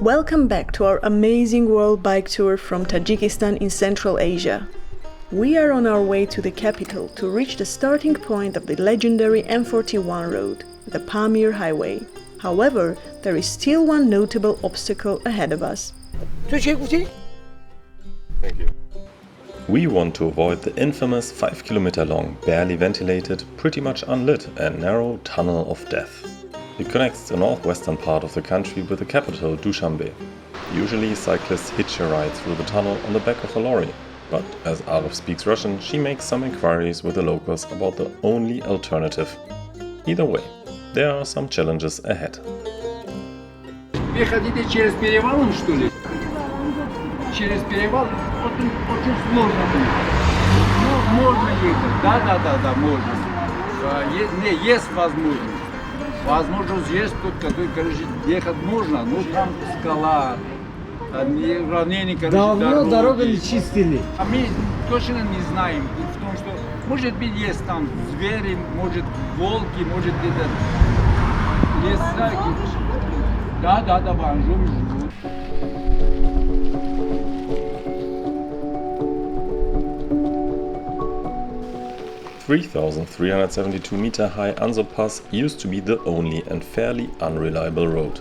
Welcome back to our amazing world bike tour from Tajikistan in Central Asia. We are on our way to the capital to reach the starting point of the legendary M41 road, the Pamir Highway. However, there is still one notable obstacle ahead of us. Thank you. We want to avoid the infamous 5-kilometer long, barely ventilated, pretty much unlit and narrow Tunnel of Death. It connects the northwestern part of the country with the capital, Dushanbe. Usually cyclists hitch a ride through the tunnel on the back of a lorry, but as Arif speaks Russian, she makes some inquiries with the locals about the only alternative. Either way, there are some challenges ahead. Вы хотите через перевалом, что ли? Через перевал? Очень сложно будет. Ну, можно ехать. Да, можно. Есть возможность. Возможность есть, который, короче, ехать можно, но там скала, равнение, короче, давно дорогу не чистили. А мы точно не знаем, в том, что, может быть, есть там звери, может, волки, может, где-то леса. Да, бомжом живут. The 3,372-meter-high Anzo Pass used to be the only and fairly unreliable road.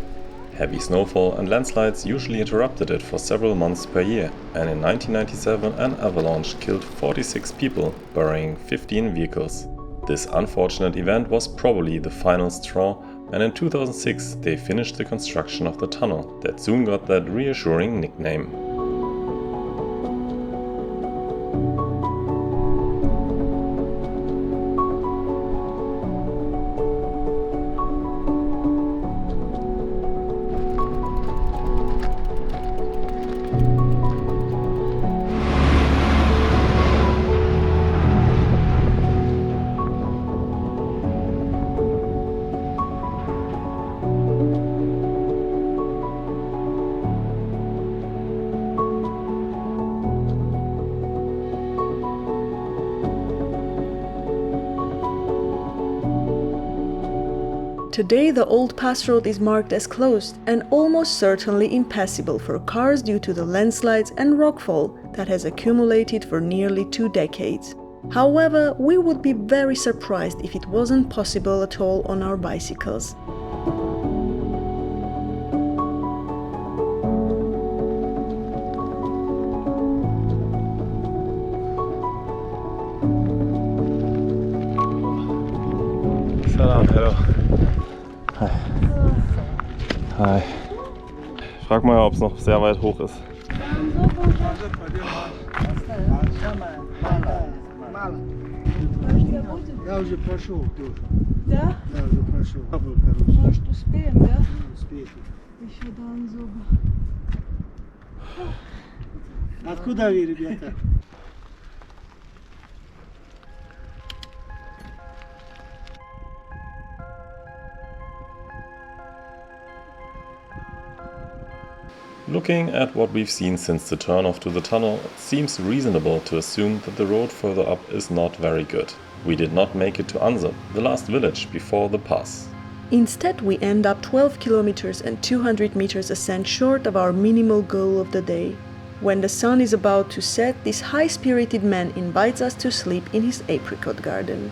Heavy snowfall and landslides usually interrupted it for several months per year, and in 1997 an avalanche killed 46 people, burying 15 vehicles. This unfortunate event was probably the final straw, and in 2006 they finished the construction of the tunnel that soon got that reassuring nickname. Today the old pass road is marked as closed and almost certainly impassable for cars due to the landslides and rockfall that has accumulated for nearly 2 decades. However, we would be very surprised if it wasn't possible at all on our bicycles. Salam, hello. Hi. Ich frag mal, ob es noch sehr weit hoch ist. Я уже прошел тоже. Да? Я уже прошел. Короче. Может, успеем, да? Успеете. Еще до Анзоба. Откуда вы, ребята? Looking at what we've seen since the turnoff to the tunnel, it seems reasonable to assume that the road further up is not very good. We did not make it to Anzab, the last village before the pass. Instead, we end up 12 kilometers and 200 meters ascent short of our minimal goal of the day. When the sun is about to set, this high-spirited man invites us to sleep in his apricot garden.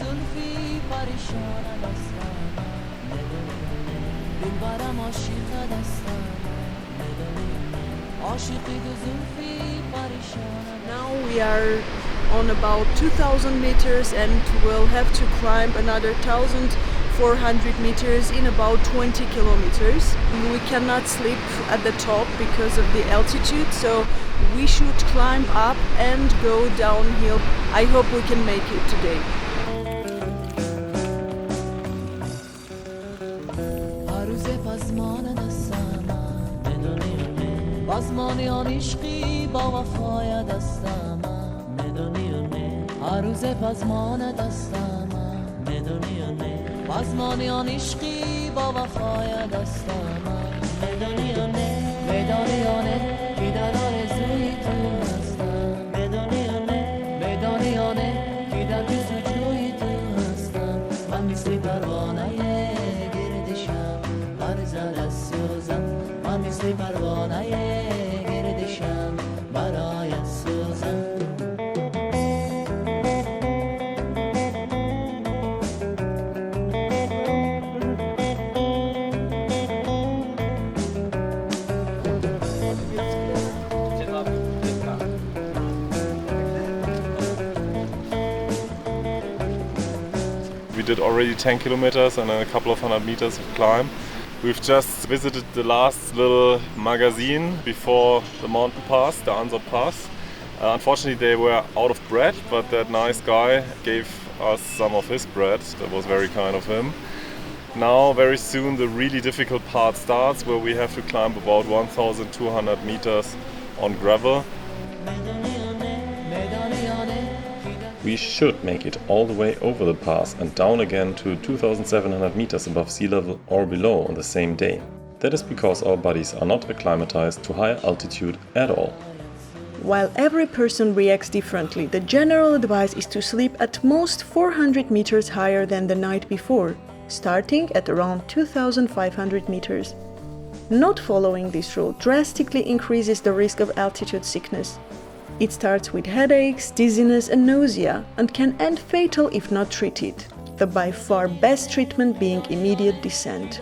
زلفی پریشان دستم دلبرم عاشق دستم عاشقی دو زلفی پریشان. Now we are on about 2,000 meters and we'll have to climb another 1,400 meters in about 20 kilometers. We cannot sleep at the top because of the altitude, so we should climb up and go downhill. I hope we can make it today. بازمانی آن عشقی با وفای دستم میدونی و نه هر روز بازمان دستم میدونی و نه بازمانی آن عشقی با وفای دستم میدونی و نه میدونی و نه کی در آرزوی تو هستم میدونی و نه میدونی و نه کی در جستجوی تو هستم من مثل پروانه گردشم هر ذره سوزم من مثل پروانه گردشم برای سوزم. We did already 10 kilometers and then a couple of hundred meters of climb. We've just visited the last little magazine before the mountain pass, the Ansop Pass. Unfortunately they were out of bread, but that nice guy gave us some of his bread. That was very kind of him. Now very soon the really difficult part starts, where we have to climb about 1,200 meters on gravel. We should make it all the way over the pass and down again to 2,700 meters above sea level or below on the same day. That is because our bodies are not acclimatized to higher altitude at all. While every person reacts differently, the general advice is to sleep at most 400 meters higher than the night before, starting at around 2,500 meters. Not following this rule drastically increases the risk of altitude sickness. It starts with headaches, dizziness and nausea and can end fatal if not treated, the by far best treatment being immediate descent.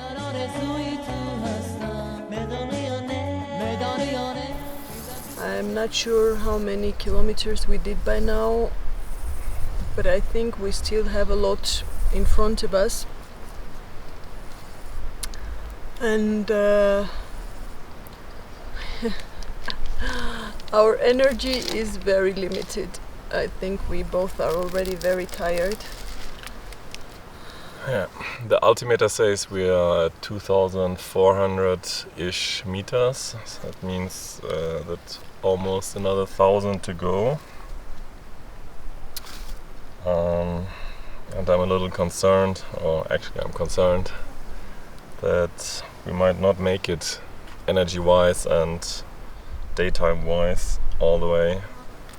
I'm not sure how many kilometers we did by now, but I think we still have a lot in front of us. And our energy is very limited. I think we both are already very tired. Yeah, the altimeter says we are at 2,400-ish meters. So that means that almost another 1,000 to go. And I'm a little concerned, or actually I'm concerned, that we might not make it energy-wise and daytime-wise all the way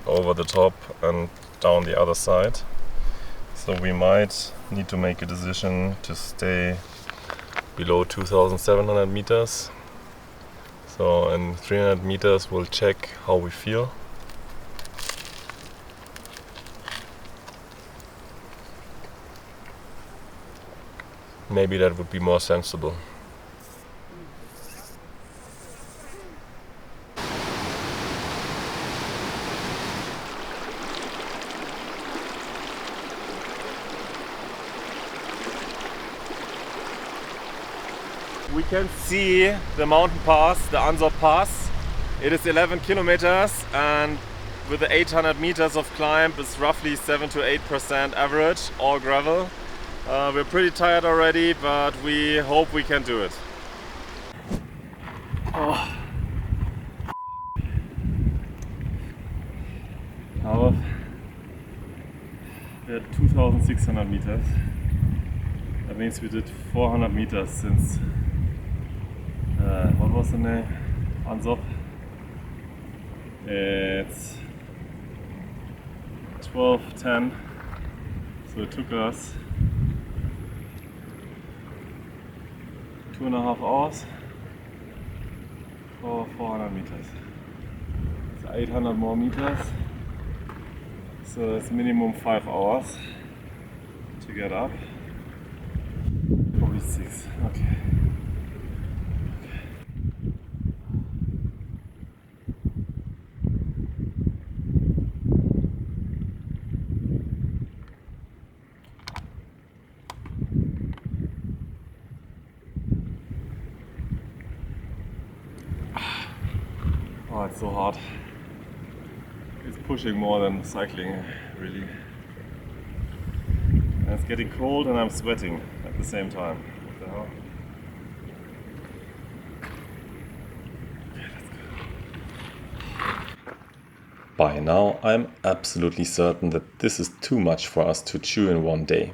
over the top and down the other side. So we might need to make a decision to stay below 2,700 meters. So in 300 meters we'll check how we feel. Maybe that would be more sensible. We can see the mountain pass, the Ansop Pass. It is 11 kilometers and with the 800 meters of climb it's roughly 7 to 8% average, all gravel. We're pretty tired already, but we hope we can do it. Oh. Now we're at 2,600 meters. That means we did 400 meters since what was the name? Ansop. It's 12:10, so it took us 2.5 hours for 400 meters. It's 800 more meters, so it's minimum 5 hours. to get up. Probably 6. Okay. Oh, it's so hard. It's pushing more than cycling, really. And it's getting cold and I'm sweating at the same time. What the hell? Okay, let's go. By now, I'm absolutely certain that this is too much for us to chew in one day.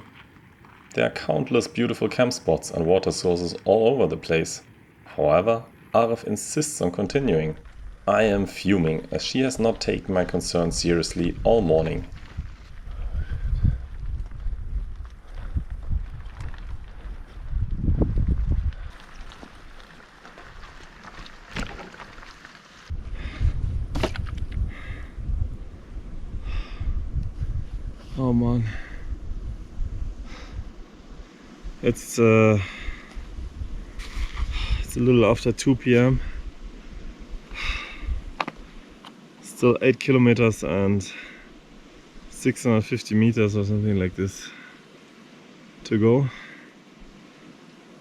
There are countless beautiful camp spots and water sources all over the place. However, Arif insists on continuing. I am fuming, as she has not taken my concerns seriously all morning. Oh man. It's a little after 2 p.m. Still 8 kilometers and 650 meters or something like this to go.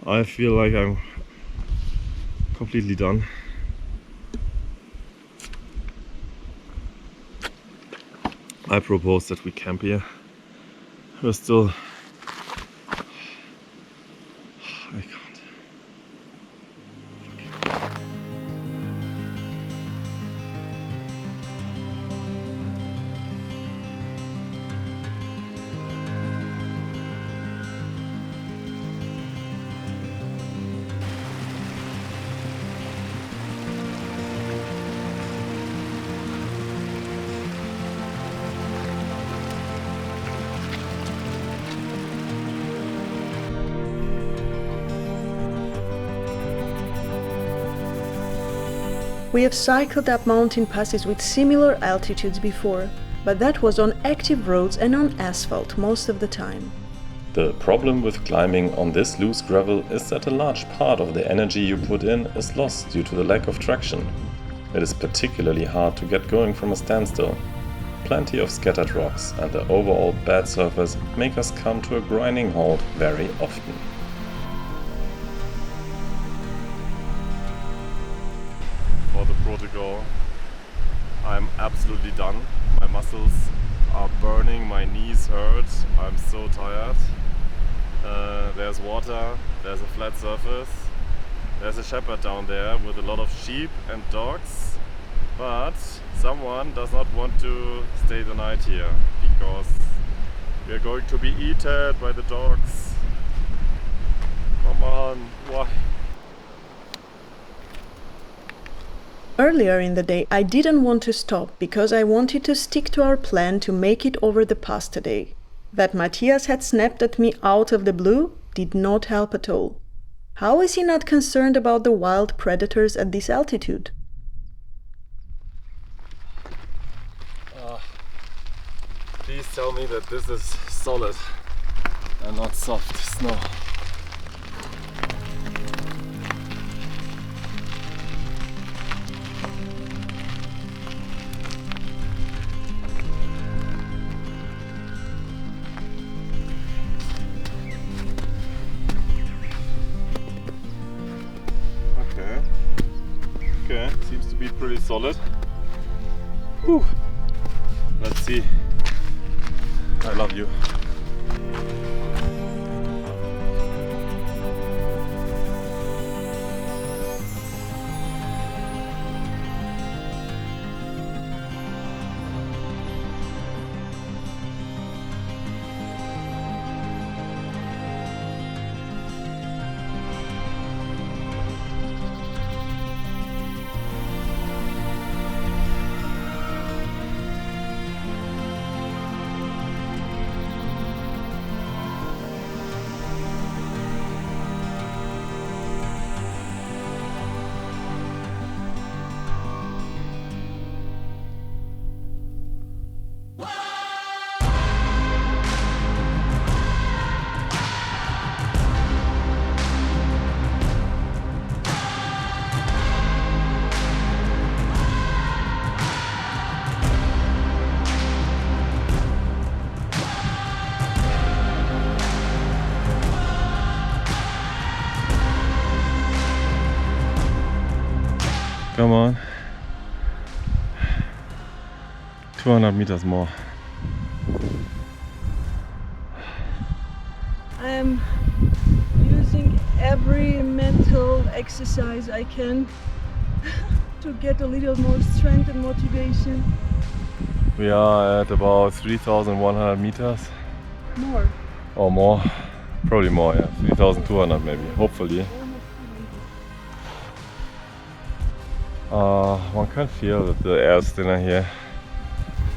I feel like I'm completely done. I propose that we camp here. We're still... I can't. We have cycled up mountain passes with similar altitudes before, but that was on active roads and on asphalt most of the time. The problem with climbing on this loose gravel is that a large part of the energy you put in is lost due to the lack of traction. It is particularly hard to get going from a standstill. Plenty of scattered rocks and the overall bad surface make us come to a grinding halt very often. For the protocol, I'm absolutely done. My muscles are burning, my knees hurt, I'm so tired. There's water, there's a flat surface, there's a shepherd down there with a lot of sheep and dogs, but someone does not want to stay the night here because we are going to be eaten by the dogs. Come on, why? Earlier in the day, I didn't want to stop because I wanted to stick to our plan to make it over the pass today. That Matthias had snapped at me out of the blue did not help at all. How is he not concerned about the wild predators at this altitude? Please tell me that this is solid and not soft snow. Okay, seems to be pretty solid. Whew. Let's see. I love you. Come on. 200 meters more. I'm using every mental exercise I can to get a little more strength and motivation. We are at about 3,100 meters. More. Or more. Probably more, yeah. 3,200 maybe, hopefully. One can feel that the air is thinner here.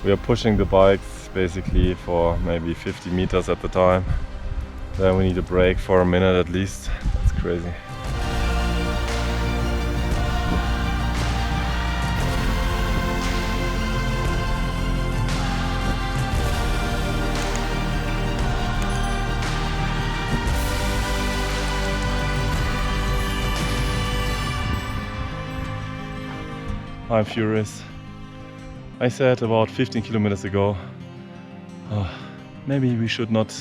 We are pushing the bikes basically for maybe 50 meters at the time. Then we need a break for a minute at least. That's crazy. I'm furious. I said about 15 kilometers ago, maybe we should not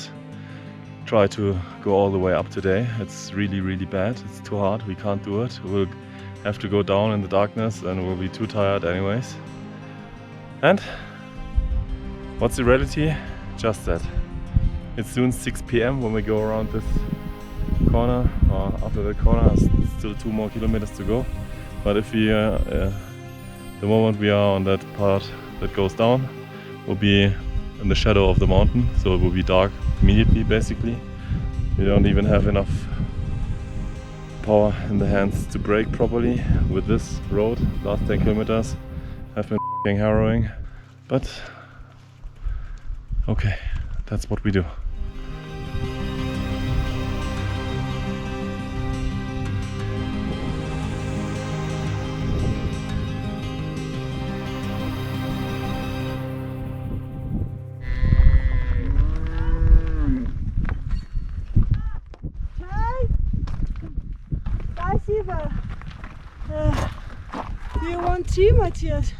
try to go all the way up today. It's really, really bad. It's too hard. We can't do it. We'll have to go down in the darkness and we'll be too tired anyways. And what's the reality? Just that. It's soon 6 p.m. when we go around this corner. After that corner, still 2 more kilometers to go. But if we the moment we are on that part that goes down, we'll be in the shadow of the mountain, so it will be dark immediately basically. We don't even have enough power in the hands to brake properly with this road. Last 10 kilometers have been f***ing harrowing, but okay, that's what we do. Do you want tea, Matthias?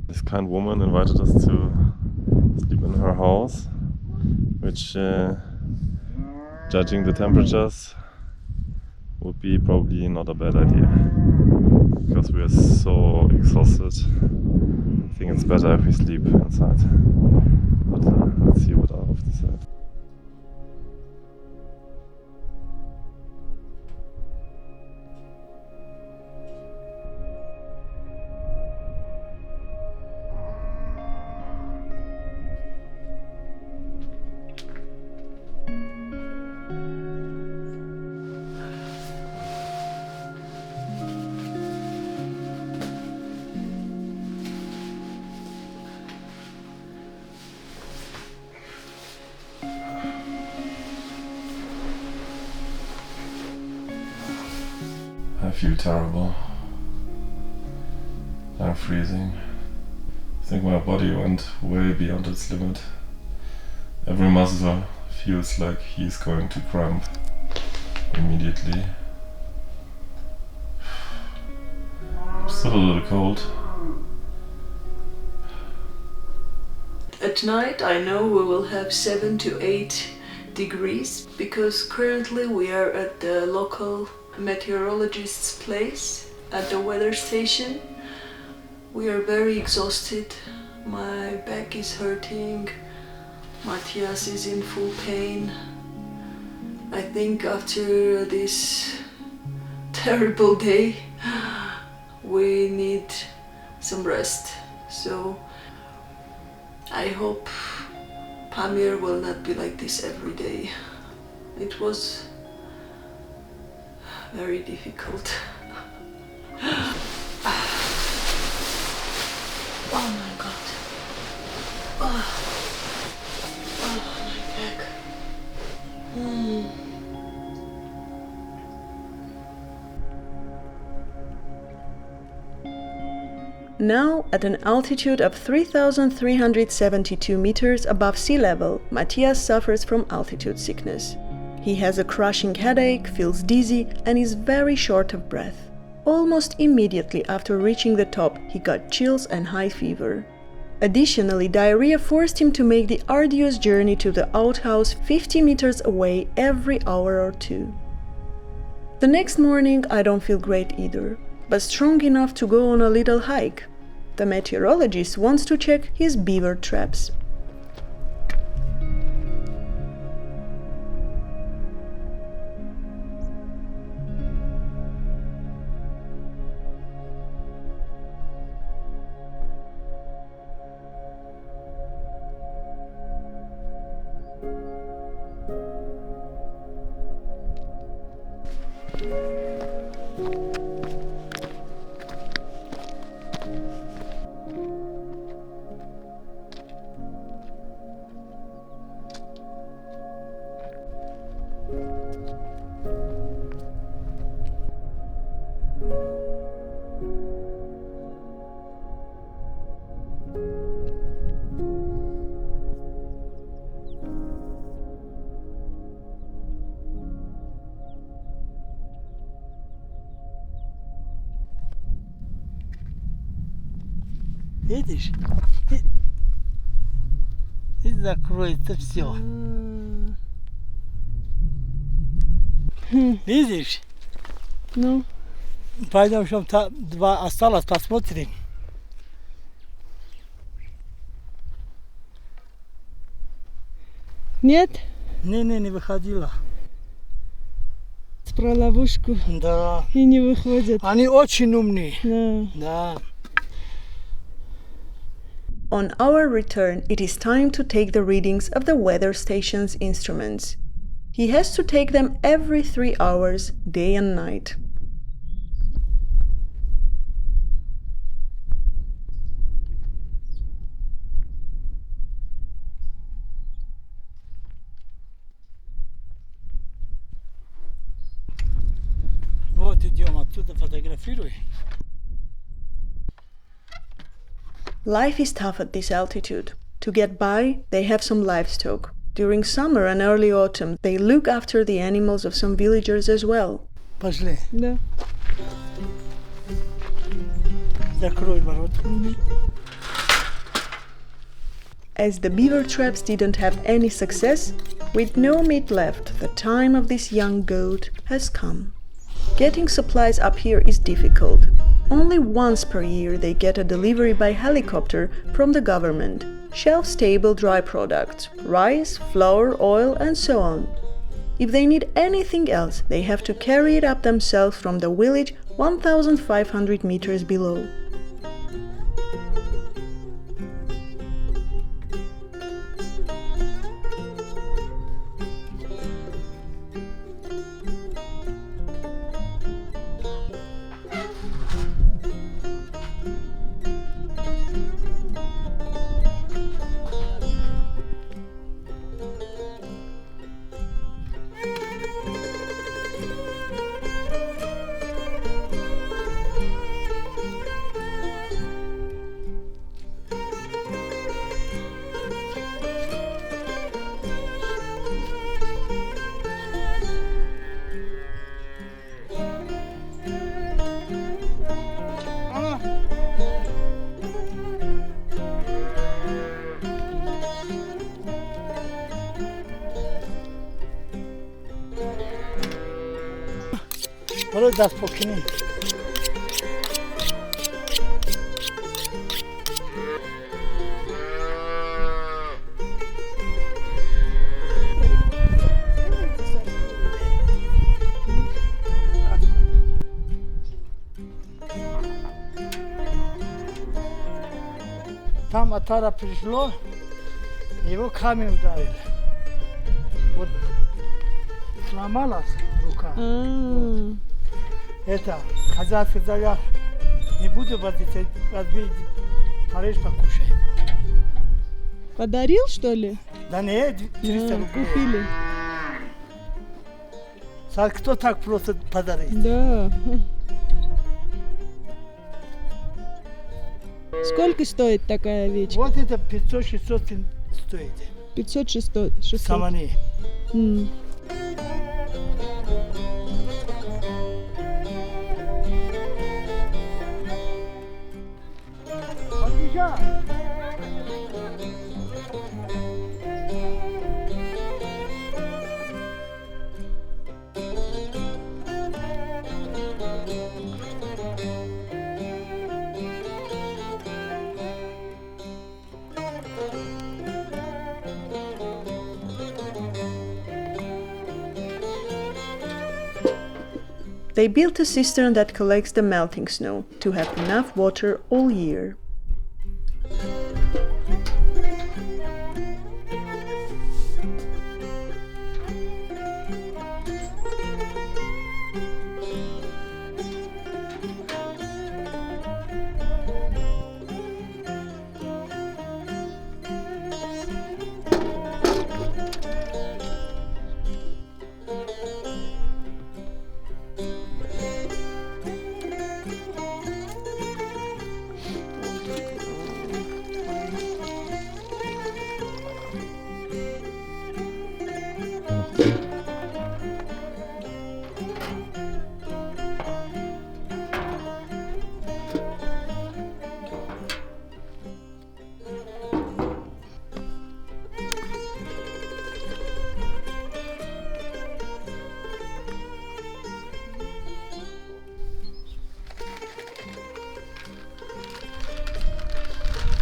This kind woman invited us to sleep in her house, which, judging the temperatures, would be probably not a bad idea, because we are so exhausted. I think it's better if we sleep inside, but let's see what I have to say. I feel terrible. I'm freezing. I think my body went way beyond its limit. Every muscle feels like he's going to cramp immediately. I'm still a little cold. At night I know we will have 7 to 8 degrees because currently we are at the local meteorologist's place at the weather station. We are very exhausted. My back is hurting. Matthias is in full pain. I think after this terrible day we need some rest. So I hope Pamir will not be like this every day. It was very difficult. Oh my god. Oh my back. Now, at an altitude of 3,372 meters above sea level, Matthias suffers from altitude sickness. He has a crushing headache, feels dizzy, and is very short of breath. Almost immediately after reaching the top, he got chills and high fever. Additionally, diarrhea forced him to make the arduous journey to the outhouse 50 meters away every hour or two. The next morning I don't feel great either, but strong enough to go on a little hike. The meteorologist wants to check his beaver traps. Видишь? И закроется все. Видишь? Ну, Пойдем, что там два осталось, посмотрим. нет? Не выходила. Про ловушку Да. и не выходят. Они очень умные. Да. Да. On our return, it is time to take the readings of the weather station's instruments. He has to take them every 3 hours, day and night. Вот идем оттуда, фотографируй. Life is tough at this altitude. To get by, they have some livestock. During summer and early autumn, they look after the animals of some villagers as well. Пошли. Да. Закрой ворота. As the beaver traps didn't have any success, with no meat left, the time of this young goat has come. Getting supplies up here is difficult. Only once per year they get a delivery by helicopter from the government. Shelf-stable dry products, rice, flour, oil, and so on. If they need anything else, they have to carry it up themselves from the village 1,500 meters below. برو دست پاکنی. Там Атара пришло, его камень ударил. Вот сломалась рука. Это, хозяин сказал, я не буду возить, разбить Париж, покушай. Подарил, что ли? Да нет, 300 рублей. Купили. Кто так просто подарит? Да. Сколько стоит такая овечка? Вот это 500-600 стоит. 500-600. Самани. They built a cistern that collects the melting snow to have enough water all year.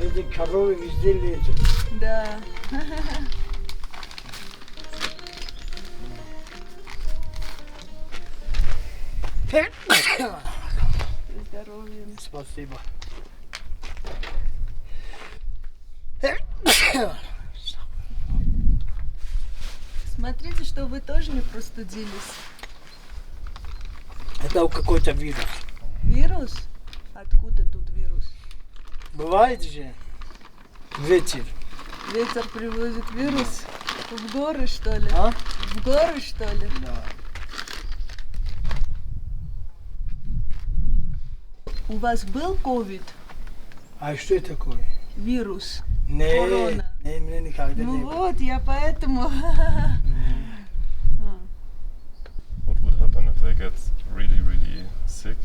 Эти коровы везде лезут. Да. Здоровья. Спасибо. Смотрите, что вы тоже не простудились. Это какой-то вирус. Вирус? Откуда тут вирус? Бывает же ветер. Ветер привозит вирус? В горы, что ли? А? В горы, что ли? Да. У вас был ковид? А что это такое? Вирус? Не, Корона. не, мне никогда не Ну было. вот, я поэтому... What would happen if they get really, really sick?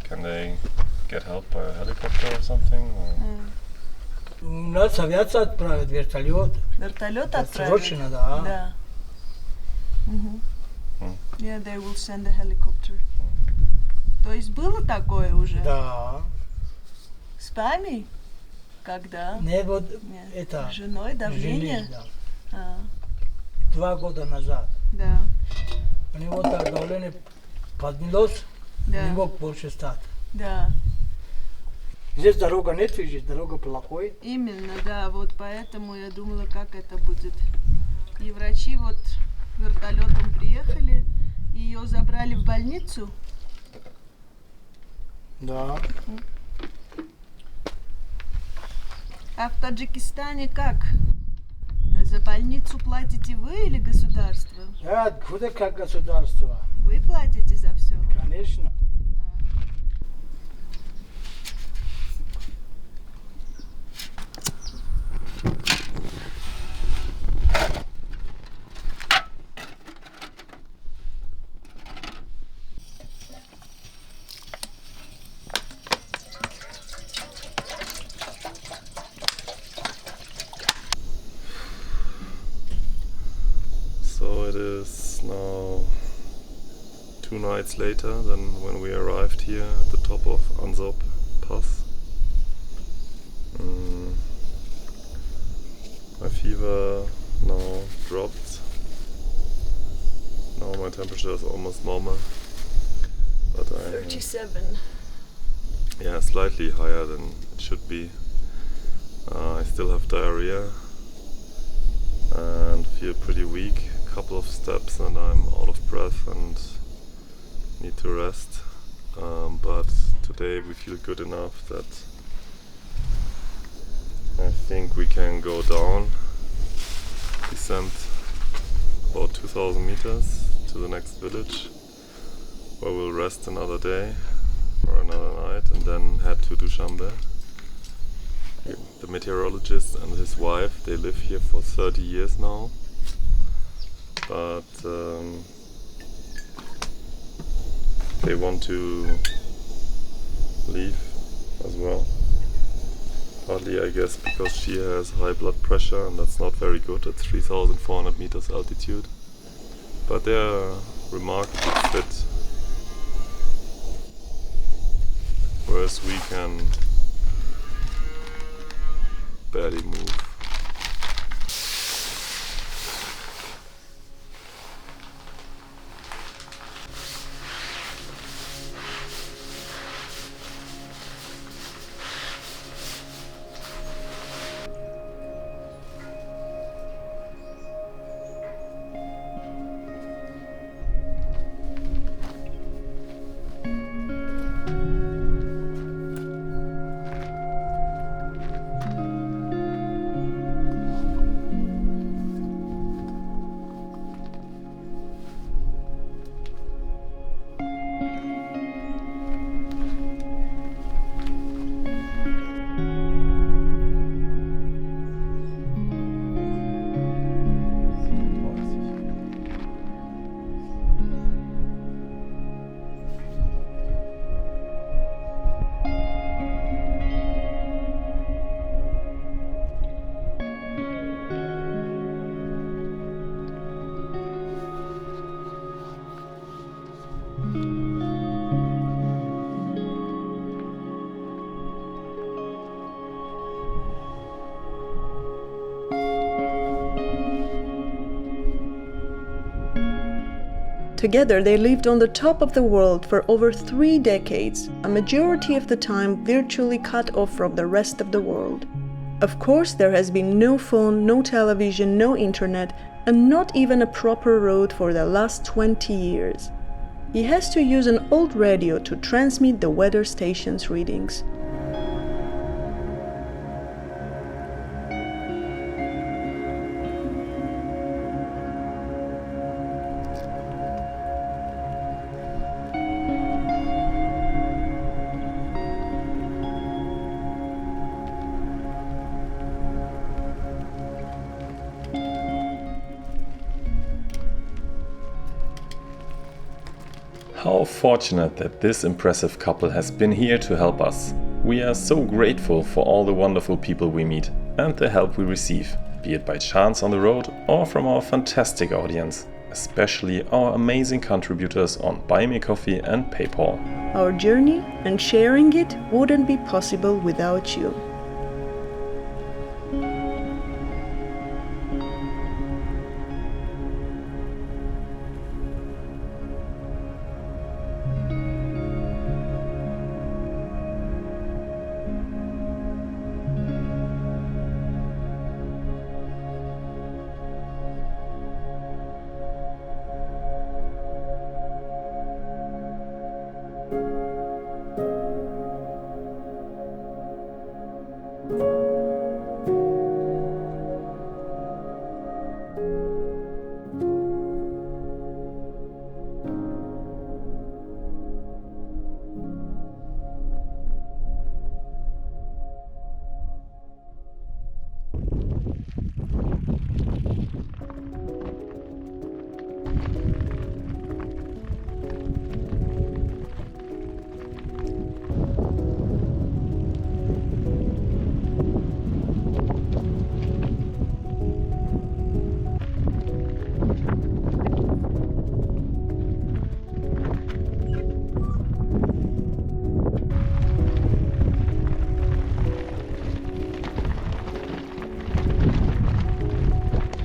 Can they get help by a helicopter or something? Or? У нас авиация отправит вертолет. Вертолет отправят? Срочно, да. Да. Мгм. М. Yeah, they will send a helicopter. То есть было такое уже? Да. С вами? Когда? Не, вот Нет. это. С женой давление? жене, да. А, 2 года назад. да, У него так давление поднялось, не да, мог больше стать. да. Здесь дорога нет, видишь, дорога плохой. Именно, да, вот поэтому я думала, как это будет. И врачи вот вертолетом приехали, ее забрали в больницу. Да. А в Таджикистане как? За больницу платите вы или государство? Да, откуда как государство? Вы платите за все? Конечно. So it is now 2 nights later than when we arrived here at the top of Anzop Pass. My fever now dropped. Now my temperature is almost normal. But 37. yeah, slightly higher than it should be. I still have diarrhea and feel pretty weak. Couple of steps and I'm out of breath and need to rest. But today we feel good enough that I think we can go down, descend about 2000 meters to the next village where we'll rest another day or another night and then head to Dushanbe. The meteorologist and his wife, they live here for 30 years now. But they want to leave as well. Partly, I guess, because she has high blood pressure and that's not very good at 3,400 meters altitude. But they are remarkably fit, whereas we can barely move. Together they lived on the top of the world for over 3 decades, a majority of the time virtually cut off from the rest of the world. Of course, there has been no phone, no television, no internet, and not even a proper road for the last 20 years. He has to use an old radio to transmit the weather station's readings. How fortunate that this impressive couple has been here to help us. We are so grateful for all the wonderful people we meet and the help we receive, be it by chance on the road or from our fantastic audience, especially our amazing contributors on Buy Me Coffee and PayPal. Our journey and sharing it wouldn't be possible without you.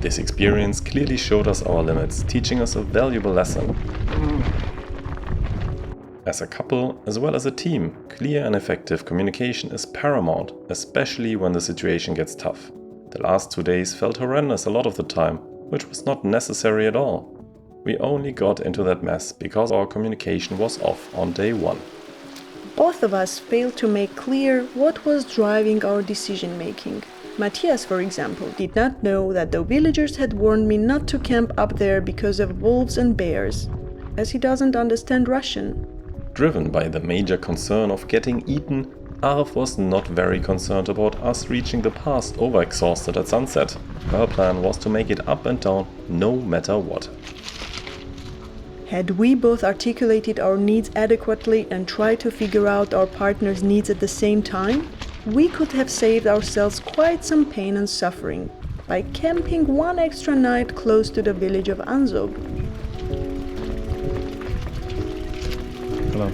This experience clearly showed us our limits, teaching us a valuable lesson. As a couple, as well as a team, clear and effective communication is paramount, especially when the situation gets tough. The last 2 days felt horrendous a lot of the time, which was not necessary at all. We only got into that mess because our communication was off on day 1. Both of us failed to make clear what was driving our decision-making. Matthias, for example, did not know that the villagers had warned me not to camp up there because of wolves and bears, as he doesn't understand Russian. Driven by the major concern of getting eaten, Arv was not very concerned about us reaching the pass overexhausted at sunset. Her plan was to make it up and down no matter what. Had we both articulated our needs adequately and tried to figure out our partner's needs at the same time, we could have saved ourselves quite some pain and suffering by camping 1 extra night close to the village of Anzog. Hello.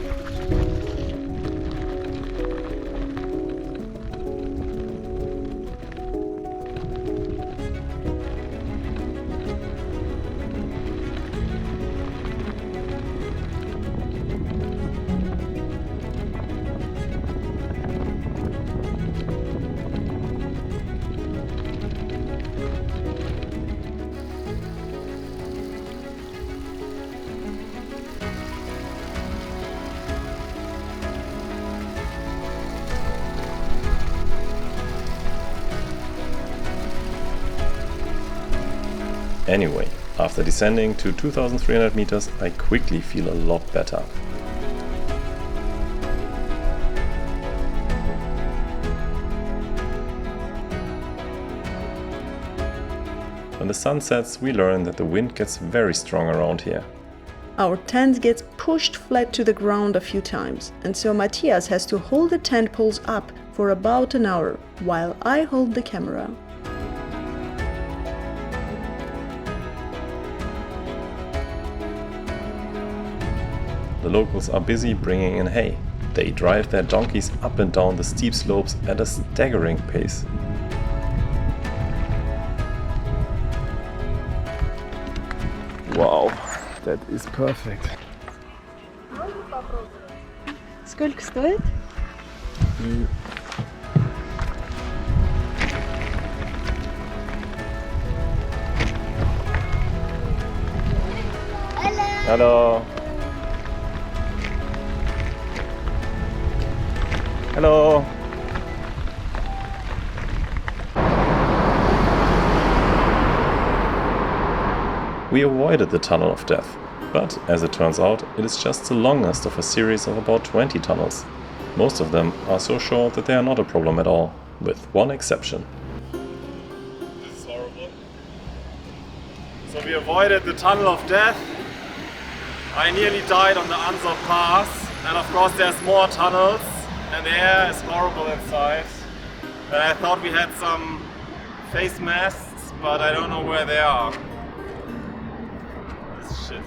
Anyway, after descending to 2,300 meters, I quickly feel a lot better. When the sun sets, we learn that the wind gets very strong around here. Our tent gets pushed flat to the ground a few times, and so Matthias has to hold the tent poles up for about an hour, while I hold the camera. The locals are busy bringing in hay. They drive their donkeys up and down the steep slopes at a staggering pace. Wow, That is perfect. Сколько стоит? Hello. Hello. We avoided the Tunnel of Death, but as it turns out, it is just the longest of a series of about 20 tunnels. Most of them are so short that they are not a problem at all, with one exception. This is horrible. So we avoided the Tunnel of Death. I nearly died on the Anzor Pass, and of course there's more tunnels, and the air is horrible inside. And I thought we had some face masks, but I don't know where they are. Shit.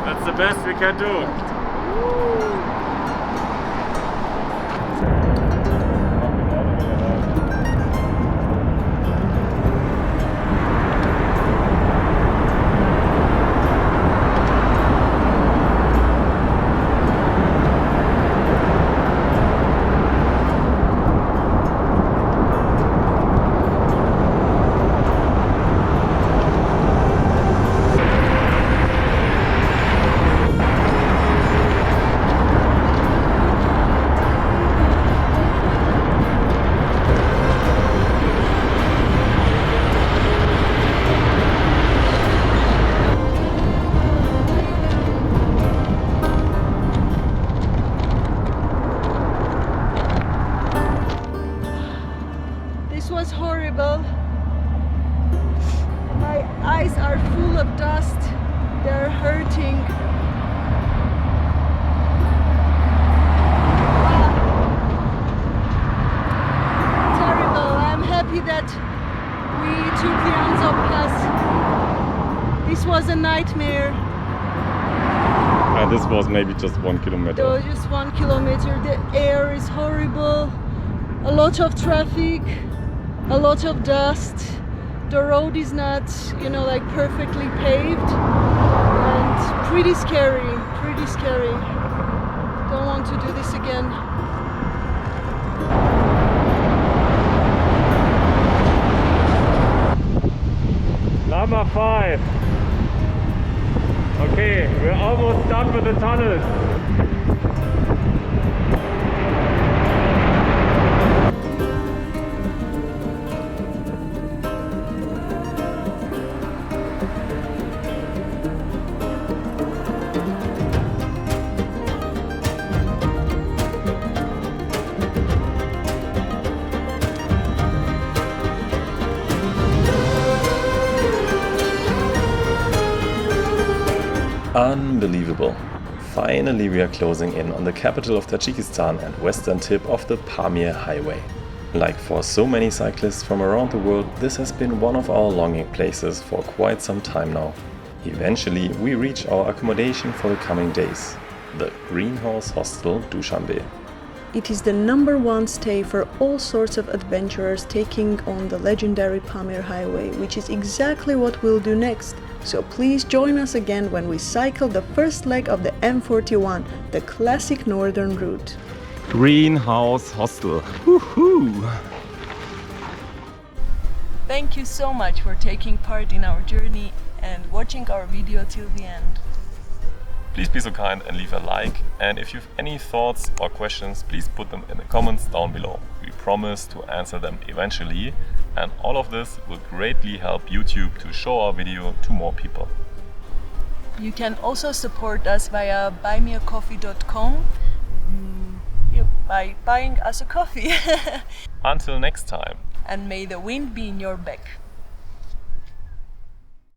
That's the best we can do. This was horrible. My eyes are full of dust. They're hurting. Terrible. I'm happy that we took the Anzor Pass. This was a nightmare. And this was maybe just 1 kilometer. Though just 1 kilometer. The air is horrible. A lot of traffic. A lot of dust. The road is not, like perfectly paved, and pretty scary. Don't want to do this again. Number 5. Okay, we're almost done with the tunnels. Unbelievable. Finally we are closing in on the capital of Tajikistan and western tip of the Pamir Highway. Like for so many cyclists from around the world, this has been one of our longing places for quite some time now. Eventually we reach our accommodation for the coming days, the Greenhouse Hostel Dushanbe. It is the #1 stay for all sorts of adventurers taking on the legendary Pamir Highway, which is exactly what we'll do next. So please join us again when we cycle the first leg of the M41, the classic northern route. Greenhouse Hostel. Woohoo! Thank you so much for taking part in our journey and watching our video till the end. Please be so kind and leave a like, and if you have any thoughts or questions, please put them in the comments down below. We promise to answer them eventually, and all of this will greatly help YouTube to show our video to more people. You can also support us via buymeacoffee.com by buying us a coffee. Until next time. And may the wind be in your back.